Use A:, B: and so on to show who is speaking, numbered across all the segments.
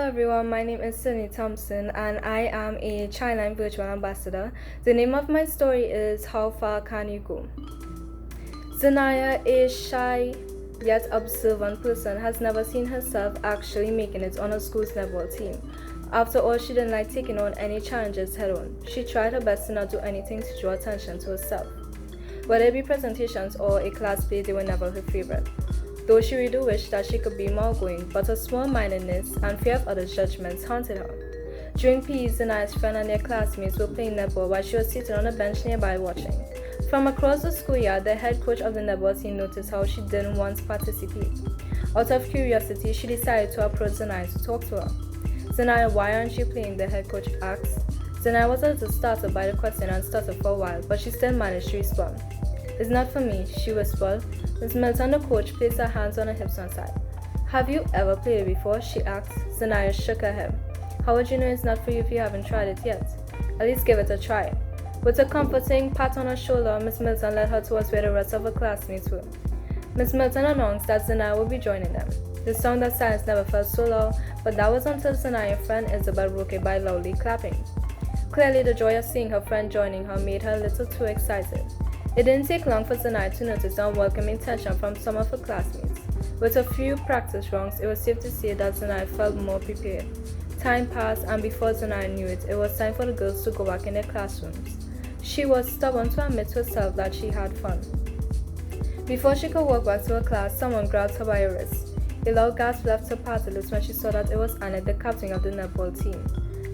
A: everyone, my name is Sydney Thompson and I am a Childline Virtual Ambassador. The name of my story is How Far Can You Go? Zanaya, a shy yet observant person, has never seen herself actually making it on her school's netball team. After all, she didn't like taking on any challenges head on. She tried her best to not do anything to draw attention to herself. Whether it be presentations or a class play, they were never her favorite. Though she really wished that she could be more outgoing, but her small-mindedness and fear of others' judgments haunted her. During PE, Zanaya's friend and their classmates were playing netball while she was seated on a bench nearby watching. From across the schoolyard, the head coach of the netball team noticed how she didn't want to participate. Out of curiosity, she decided to approach Zanaya to talk to her. "Zanaya, why aren't you playing?" the head coach asked. Zanaya was a little startled by the question and stuttered for a while, but she still managed to respond. "It's not for me," she whispered. Ms. Milton, the coach, placed her hands on her hips one side. "Have you ever played it before?" she asked. Zanaya shook her head. "How would you know it's not for you if you haven't tried it yet? At least give it a try." With a comforting pat on her shoulder, Ms. Milton led her towards where the rest of her classmates were. Ms. Milton announced that Zanaya would be joining them. The sound of silence never felt so loud, but that was until Zanaya's friend Isabel broke it by loudly clapping. Clearly, the joy of seeing her friend joining her made her a little too excited. It didn't take long for Zanaya to notice the unwelcoming tension from some of her classmates. With a few practice rounds, it was safe to say that Zanaya felt more prepared. Time passed, and before Zanaya knew it, it was time for the girls to go back in their classrooms. She was stubborn to admit to herself that she had fun. Before she could walk back to her class, someone grabbed her by her wrist. A loud gasp left her parted lips when she saw that it was Annette, the captain of the netball team.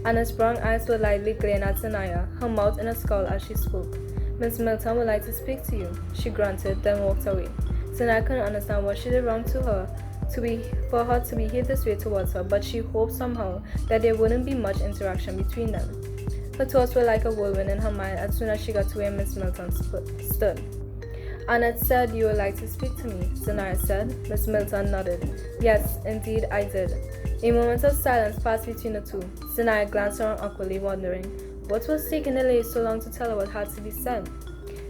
A: Annette's brown eyes were lightly glaring at Zanaya, her mouth in a scowl as she spoke. "Miss Milton would like to speak to you," she grunted, then walked away. Zanaya couldn't understand what she did wrong for her to behave this way towards her, but she hoped somehow that there wouldn't be much interaction between them. Her thoughts were like a whirlwind in her mind as soon as she got to where Miss Milton stood. "Annette said you would like to speak to me," Zanaya said. Miss Milton nodded. "Yes, indeed I did." A moment of silence passed between the two. Zanaya glanced around awkwardly, wondering what was taking the lady so long to tell her what had to be said.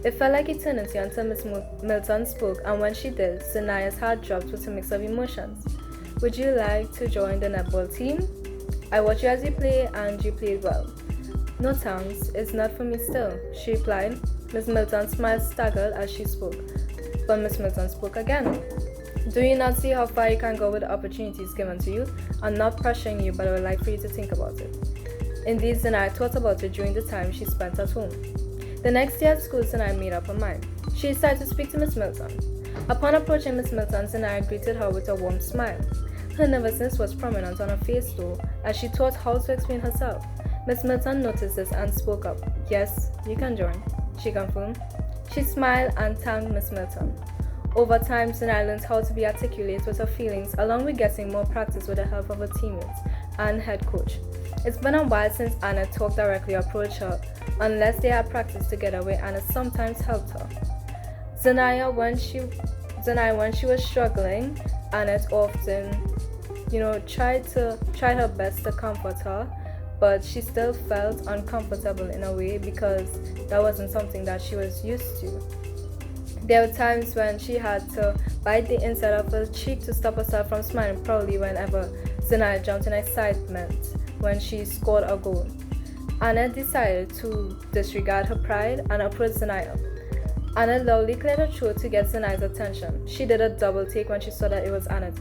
A: It felt like eternity until Miss Milton spoke, and when she did, Zanaya's heart dropped with a mix of emotions. "Would you like to join the netball team? I watched you as you play, and you played well." "No thanks, it's not for me still," she replied. Miss Milton's smile staggered as she spoke, but Miss Milton spoke again. "Do you not see how far you can go with the opportunities given to you? I'm not pressuring you, but I would like for you to think about it." Indeed, Zanaya thought about it during the time she spent at home. The next day at school, Zanaya made up her mind. She decided to speak to Miss Milton. Upon approaching Miss Milton, Zanaya greeted her with a warm smile. Her nervousness was prominent on her face though, as she thought how to explain herself. Miss Milton noticed this and spoke up. "Yes, you can join," she confirmed. She smiled and thanked Miss Milton. Over time, Zanaya learned how to be articulate with her feelings, along with getting more practice with the help of her teammates and head coach. It's been a while since Anna talked directly or approached her, unless they had practiced together where Anna sometimes helped her. Zanaya, when she was struggling, Annette often, tried her best to comfort her, but she still felt uncomfortable in a way because that wasn't something that she was used to. There were times when she had to bite the inside of her cheek to stop herself from smiling proudly whenever Zanaya jumped in excitement when she scored a goal. Annette decided to disregard her pride and approached Zanaya. Annette loudly cleared her throat to get Zanaya's attention. She did a double take when she saw that it was Annette.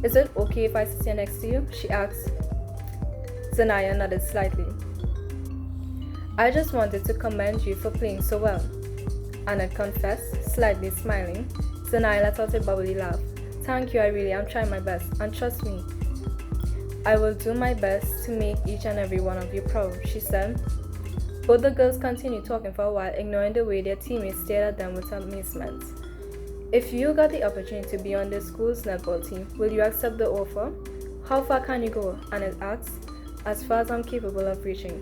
A: "Is it okay if I sit here next to you?" she asked. Zanaya nodded slightly. "I just wanted to commend you for playing so well," Annette confessed, slightly smiling. Zanaya let out a bubbly laugh. "Thank you, I really am trying my best, and trust me, I will do my best to make each and every one of you proud," she said. Both the girls continued talking for a while, ignoring the way their teammates stared at them with amazement. "If you got the opportunity to be on the school's netball team, will you accept the offer?" "How far can you go?" Annette asked. "As far as I'm capable of reaching,"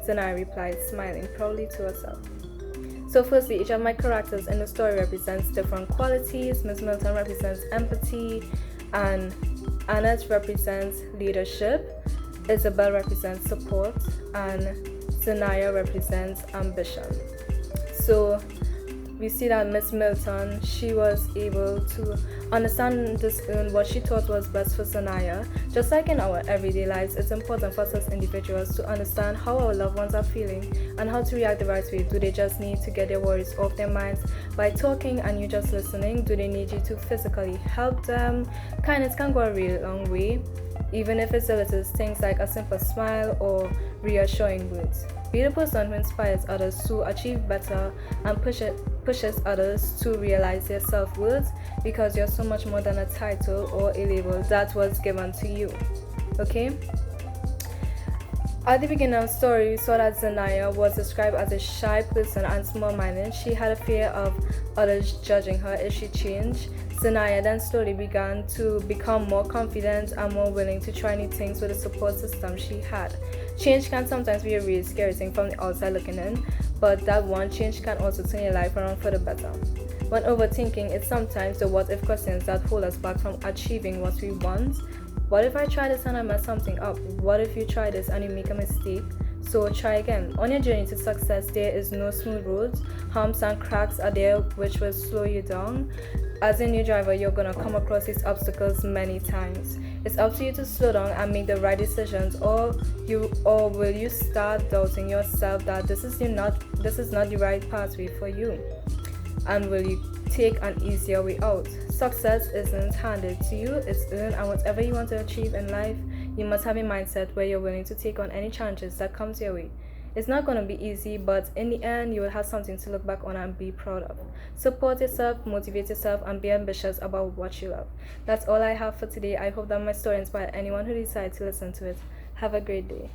A: Zanaya replied, smiling proudly to herself. So firstly, each of my characters in the story represents different qualities. Miss Milton represents empathy, and Annette represents leadership, Isabel represents support, and Zanaya represents ambition. So we see that Miss Milton, she was able to understand and discern what she thought was best for Sanaya. Just like in our everyday lives, it's important for us as individuals to understand how our loved ones are feeling and how to react the right way. Do they just need to get their worries off their minds by talking and you just listening? Do they need you to physically help them? Kindness can go a really long way, even if it's the little things like a simple smile or reassuring words. Be the person who inspires others to achieve better and pushes others to realize their self-worth, because you're so much more than a title or a label that was given to you. Okay? At the beginning of the story, we saw that Zanaya was described as a shy person and small-minded. She had a fear of others judging her if she changed. Zanaya then slowly began to become more confident and more willing to try new things with the support system she had. Change can sometimes be a really scary thing from the outside looking in, but that one change can also turn your life around for the better. When overthinking, it's sometimes the what-if questions that hold us back from achieving what we want. What if I try this and I mess something up? What if you try this and you make a mistake? So try again. On your journey to success, there is no smooth roads. Humps and cracks are there which will slow you down. As a new driver, you're gonna come across these obstacles many times. It's up to you to slow down and make the right decisions, or will you start doubting yourself that this is not the right pathway for you? And will you take an easier way out? Success isn't handed to you, it's earned, and whatever you want to achieve in life, you must have a mindset where you're willing to take on any challenges that comes your way. It's not going to be easy, but in the end, you will have something to look back on and be proud of. Support yourself, motivate yourself, and be ambitious about what you love. That's all I have for today. I hope that my story inspired anyone who decides to listen to it. Have a great day.